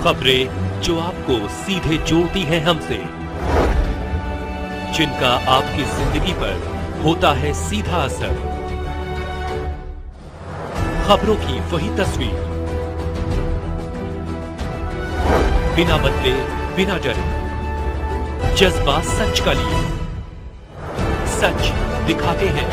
खबरें जो आपको सीधे जोड़ती हैं हमसे, जिनका आपकी जिंदगी पर होता है सीधा असर। खबरों की वही तस्वीर, बिना बदले बिना डरे, जज्बा सच का लिए, सच दिखाते हैं।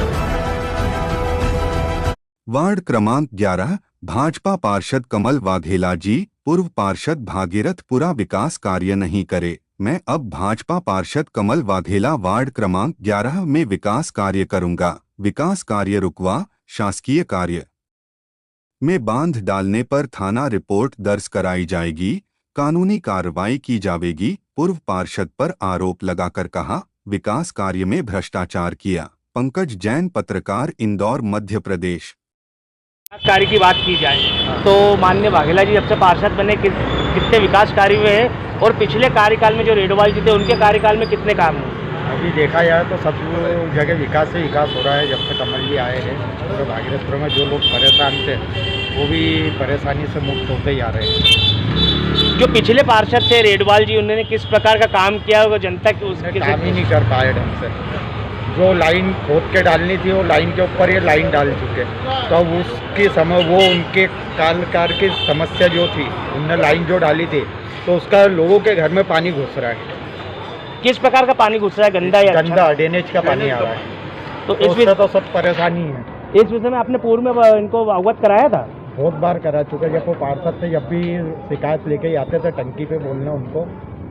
वार्ड क्रमांक 11 भाजपा पार्षद कमल वाघेला जी, पूर्व पार्षद भागीरथपुरा विकास कार्य नहीं करे। मैं अब भाजपा पार्षद कमल वाघेला वार्ड क्रमांक 11 में विकास कार्य करूंगा। विकास कार्य रुकवा, शासकीय कार्य में बांध डालने पर थाना रिपोर्ट दर्ज कराई जाएगी, कानूनी कार्रवाई की जाएगी। पूर्व पार्षद पर आरोप लगाकर कहा, विकास कार्य में भ्रष्टाचार किया। पंकज जैन, पत्रकार, इंदौर, मध्य प्रदेश। कार्य की बात की जाए तो माननीय वाघेला जी जब से पार्षद बने कितने विकास कार्य हुए हैं और पिछले कार्यकाल में जो रेडवाल जी थे उनके कार्यकाल में कितने काम हुए? अभी देखा जाए तो सब जगह विकास से विकास हो रहा है। जब से कमल जी आए हैं तो भागीरथपुर में जो लोग परेशान थे वो भी परेशानी से मुक्त होते ही आ रहे हैं। जो पिछले पार्षद थे रेडवाल जी, उन्होंने किस प्रकार का काम किया वो जनता की उसके काम ही नहीं कर पाए ढंग से। जो लाइन खोद के डालनी थी वो लाइन के ऊपर ये लाइन डाल चुके, तो अब उसके समय वो उनके काल की समस्या जो थी उनने लाइन जो डाली थी तो उसका लोगों के घर में पानी घुस रहा है। किस प्रकार का पानी घुस रहा है? गंदा या गंदा ड्रेनेज का पानी आ रहा है। तो इससे तो सब परेशानी है। इस विषय में आपने पूर्व में इनको अवगत कराया था? बहुत बार करा चुका। जब वो पार्षद थे जब भी शिकायत लेके ही आते थे टंकी पे बोलने, उनको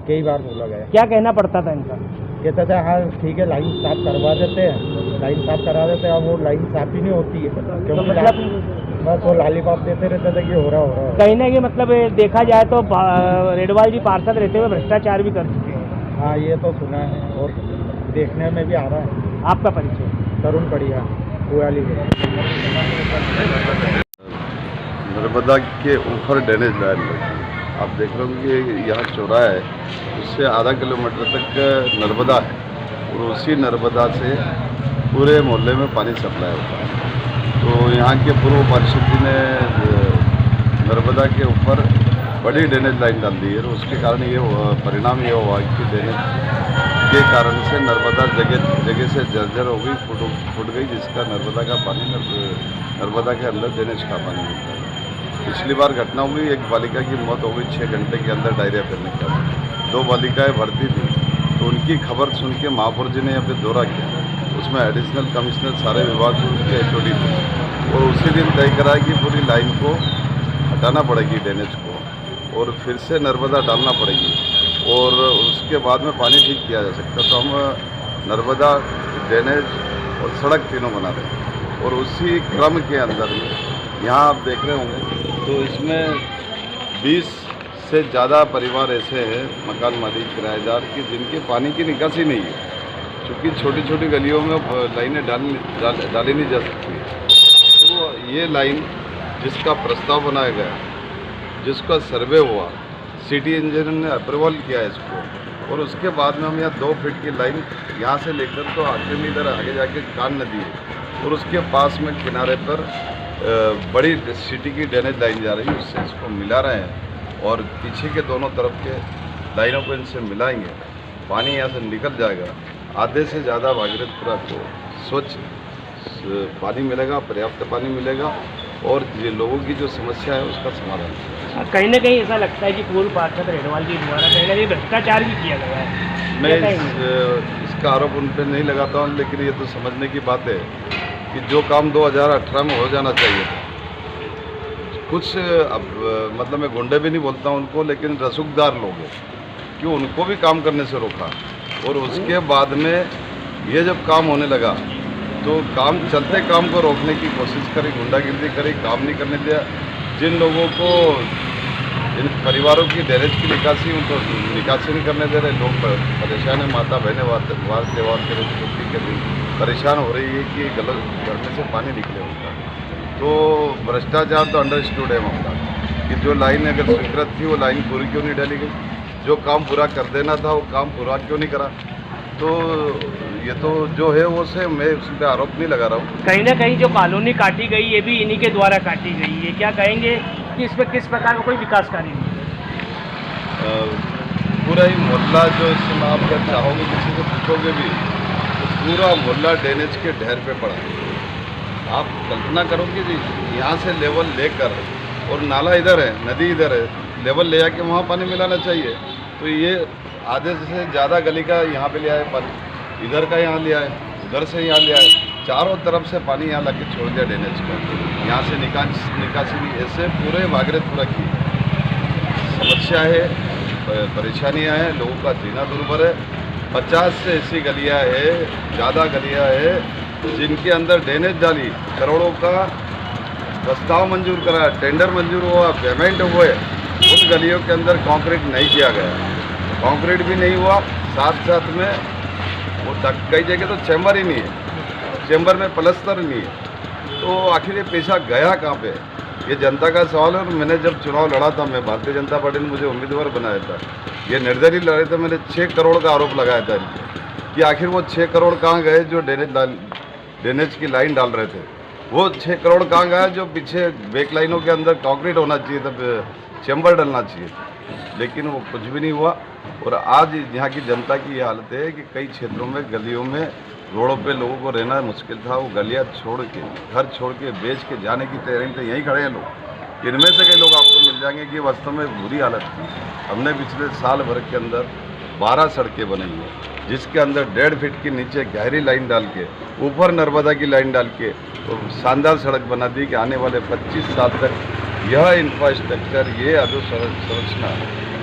कई बार बोला गया। क्या कहना पड़ता था इनका? कहते थे हाँ ठीक है लाइन साफ करवा देते हैं, लाइन साफ करा देते हैं। अब वो लाइन साफ ही नहीं होती है क्योंकि मतलब बस वो लॉलीपॉप देते रहते थे कि हो रहा कहीं ना कहीं। मतलब देखा जाए तो रेडवाल जी पार्षद रहते हुए भ्रष्टाचार भी कर चुके हैं। हाँ ये तो सुना है और देखने में भी आ रहा है। आपका परिचय? तरुण बढ़िया, कोयाली। नर्मदा के ऊपर ड्रेनेज लाइन लगी। आप देख रहे होंगे कि यहाँ चौराहा है, उससे आधा किलोमीटर तक नर्मदा है और उसी नर्मदा से पूरे मोहल्ले में पानी सप्लाई होता है। तो यहाँ के पूर्व पार्षद जी ने नर्मदा के ऊपर बड़ी ड्रेनेज लाइन डाल दी है और उसके कारण ये परिणाम ये हुआ कि ड्रेनेज के कारण से नर्मदा जगह से जर्जर हो गई, फूट गई, जिसका नर्मदा का पानी नर्मदा के अंदर ड्रेनेज का पानी मिलता है। पिछली बार घटना हुई, एक बालिका की मौत हो गई 6 घंटे के अंदर डायरिया फैलने के बाद। 2 बालिकाएं भर्ती थी, तो उनकी खबर सुन के महापौर जी ने यहाँ पे दौरा किया। उसमें एडिशनल कमिश्नर सारे विभाग के HOD थे और उसी दिन तय करा कि पूरी लाइन को हटाना पड़ेगी ड्रेनेज को और फिर से नर्मदा डालना पड़ेगी और उसके बाद में पानी ठीक किया जा सकता। तो हम नर्मदा, ड्रेनेज और सड़क तीनों बना रहे हैं और उसी क्रम के अंदर में यहाँ आप देख रहे होंगे तो इसमें 20 से ज़्यादा परिवार ऐसे हैं, मकान मालिक, किराएदार, कि जिनके पानी की निकासी नहीं है। क्योंकि छोटी छोटी गलियों में लाइनें डाली नहीं जा सकती। तो ये लाइन जिसका प्रस्ताव बनाया गया, जिसका सर्वे हुआ, सिटी इंजीनियर ने अप्रूवल किया है इसको और उसके बाद में हम यहाँ 2 फीट की लाइन यहाँ से लेकर तो आखिरी इधर आगे जाके कान नदी है और उसके पास में किनारे पर बड़ी सिटी की ड्रेनेज लाइन जा रही है, उससे इसको मिला रहे हैं और पीछे के दोनों तरफ के लाइनों को इनसे मिलाएंगे, पानी यहाँ से निकल जाएगा। आधे से ज़्यादा भागीरथपुरा को स्वच्छ पानी मिलेगा, पर्याप्त पानी मिलेगा और ये लोगों की जो समस्या है उसका समाधान। कहीं ना कहीं ऐसा लगता है कि पूर्व पार्षद रेडवाल जी द्वारा कहीं ना कहीं भ्रष्टाचार भी किया गया है। मैं इसका आरोप उन पर नहीं लगाता हूँ, लेकिन ये तो समझने की बात है कि जो काम 2018 में हो जाना चाहिए था, कुछ अब मतलब मैं गुंडे भी नहीं बोलता हूँ उनको, लेकिन रसूखदार लोग हैं कि उनको भी काम करने से रोका और उसके बाद में ये जब काम होने लगा तो काम चलते काम को रोकने की कोशिश करी, गुंडागिर्दी करी, काम नहीं करने दिया। जिन लोगों को, इन परिवारों की ड्रेनेज की निकासी, उनको निकासी नहीं करने दे रहे, लोग परेशान है। माता बहनें वार त्यौहार के छुट्टी के दिन परेशान हो रही है कि गलत घर में से पानी निकले उनका। तो भ्रष्टाचार तो अंडरस्टूड है मामला कि जो लाइन अगर स्वीकृत थी वो लाइन पूरी क्यों नहीं डाली गई, जो काम पूरा कर देना था वो काम पूरा क्यों नहीं करा। तो ये तो जो है वो से मैं उस पर आरोप नहीं लगा रहा हूँ। कहीं ना कहीं जो कॉलोनी काटी गई ये भी इन्हीं के द्वारा काटी गई है, क्या कहेंगे कि इस पर किस प्रकार का कोई विकास कार्य नहीं? पूरा ही मोहल्ला जो इस समय आप अगर चाहोगे किसी से पूछोगे भी तो पूरा मोहल्ला ड्रेनेज के ढेर पे पड़ा है। आप कल्पना करोगे जी, यहाँ से लेवल लेकर और नाला इधर है, नदी इधर है, लेवल ले आके वहाँ पानी मिलाना चाहिए। तो ये आधे से ज़्यादा गली का यहाँ पे लिया है पानी, इधर का यहाँ लिया है, उधर से यहाँ लिया है, चारों तरफ से पानी यहाँ लाके छोड़ दिया ड्रेनेज का। यहाँ से निकासी भी ऐसे पूरे भागीरथपुरा की समस्या है, परेशानियाँ हैं, लोगों का जीना दुर्भर है। 50 से ऐसी गलियाँ है, ज़्यादा गलियाँ है जिनके अंदर ड्रेनेज डाली, करोड़ों का प्रस्ताव मंजूर करा, टेंडर मंजूर हुआ, पेमेंट हुए, उन गलियों के अंदर कंक्रीट नहीं किया गया, कंक्रीट भी नहीं हुआ। साथ साथ में वो कई जगह तो चैम्बर ही नहीं है, चैम्बर में प्लस्तर नहीं है। तो आखिर ये पैसा गया कहाँ पे, ये जनता का सवाल है। और मैंने जब चुनाव लड़ा था, मैं भारतीय जनता पार्टी ने मुझे उम्मीदवार बनाया था, ये निर्दलीय लड़े थे, मैंने 6 करोड़ का आरोप लगाया था कि आखिर वो 6 करोड़ कहाँ गए जो ड्रेनेज की लाइन डाल रहे थे। वो 6 करोड़ कहाँ गया जो पीछे बैक लाइनों के अंदर कंक्रीट होना चाहिए था, चैम्बर डलना चाहिए, लेकिन वो कुछ भी नहीं हुआ। और आज यहाँ की जनता की ये हालत है कि कई क्षेत्रों में, गलियों में, रोडों पे लोगों को रहना मुश्किल था। वो गलियाँ छोड़ के, घर छोड़ के, बेच के जाने की तैयारी में यहीं खड़े हैं लोग। इनमें से कई लोग आपको मिल जाएंगे कि वास्तव में बुरी हालत थी। हमने पिछले साल भर के अंदर 12 सड़कें बनाई हैं, जिसके अंदर 1.5 फीट के नीचे गहरी लाइन डाल के, ऊपर नर्मदा की लाइन डाल के तो शानदार सड़क बना दी कि आने वाले 25 साल तक यह इंफ्रास्ट्रक्चर, ये अधोसंरचना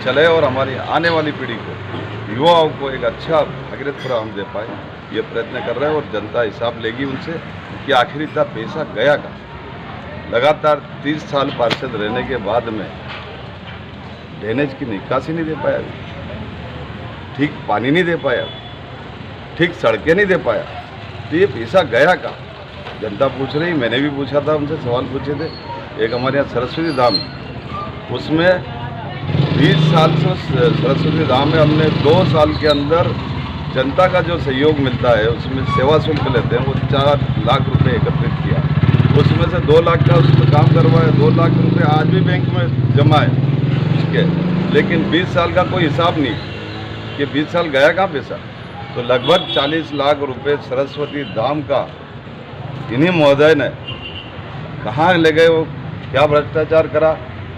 चले और हमारी आने वाली पीढ़ी को, युवाओं को एक अच्छा भागीरथपुरा हम दे पाए। ये प्रयत्न कर रहे हैं और जनता हिसाब लेगी उनसे कि आखिर इतना पैसा गया कहाँ। लगातार 30 साल पार्षद रहने के बाद में ड्रेनेज की निकासी नहीं दे पाया, ठीक पानी नहीं दे पाया, ठीक सड़कें नहीं दे पाया, तो ये पैसा गया कहाँ, जनता पूछ रही। मैंने भी पूछा था, उनसे सवाल पूछे थे। एक हमारे यहाँ सरस्वती धाम, उसमें 20 साल से सरस्वती धाम में हमने 2 साल के अंदर जनता का जो सहयोग मिलता है, उसमें सेवा शुल्क लेते हैं, वो 4 लाख रुपए एकत्रित किया। उसमें से 2 लाख का उसमें काम करवाया, 2 लाख रुपए आज भी बैंक में जमा है उसके, लेकिन 20 साल का कोई हिसाब नहीं कि 20 साल गया कहाँ पैसा। तो लगभग 40 लाख रुपए सरस्वती धाम का इन्हीं महोदय ने कहाँ ले गए, वो क्या भ्रष्टाचार करा,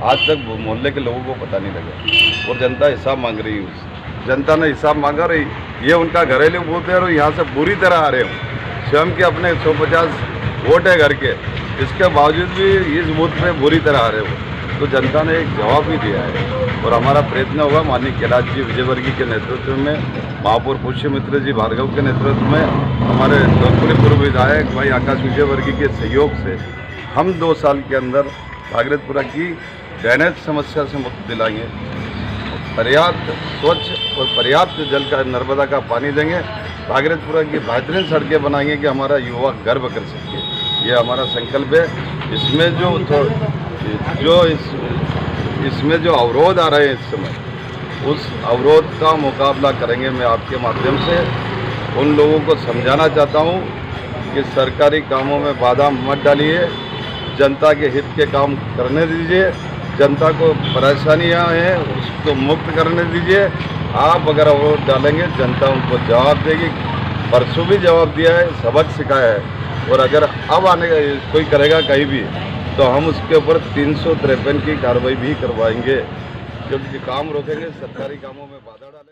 आज तक मोहल्ले के लोगों को पता नहीं लगा। और जनता हिसाब मांग रही है, उस जनता ने हिसाब मांगा रही। ये उनका घरेलू बूथ है और यहाँ से बुरी तरह आ रहे हो, स्वयं के अपने 150 वोट है घर के, इसके बावजूद भी इस बूथ पे बुरी तरह आ रहे हो। तो जनता ने एक जवाब भी दिया है और हमारा प्रयत्न होगा माननीय कैलाश जी विजयवर्गीय के नेतृत्व में, महापौर पुष्यमित्र जी भार्गव के नेतृत्व में, हमारे धौलपुरी पूर्व विधायक भाई आकाश विजयवर्गीय के सहयोग से हम 2 साल के अंदर भागीरथपुरा की ड्रेनेज समस्या से मुक्त दिलाएंगे, पर्याप्त स्वच्छ और पर्याप्त जल का, नर्मदा का पानी देंगे, भागीरथपुरा की बेहतरीन सड़कें बनाएंगे कि हमारा युवा गर्व कर सके। ये हमारा संकल्प है। इसमें इसमें जो अवरोध आ रहे हैं इस समय, उस अवरोध का मुकाबला करेंगे। मैं आपके माध्यम से उन लोगों को समझाना चाहता हूँ कि सरकारी कामों में बाधा मत डालिए, जनता के हित के काम करने दीजिए, जनता को परेशानियां हैं उसको मुक्त करने दीजिए। आप अगर अवरोध डालेंगे, जनता उनको जवाब देगी। परसों भी जवाब दिया है, सबक सिखाया है, और अगर अब आने कोई करेगा कहीं भी तो हम उसके ऊपर 353 की कार्रवाई भी करवाएंगे, क्योंकि काम रोकेंगे, सरकारी कामों में बाधा डालेंगे।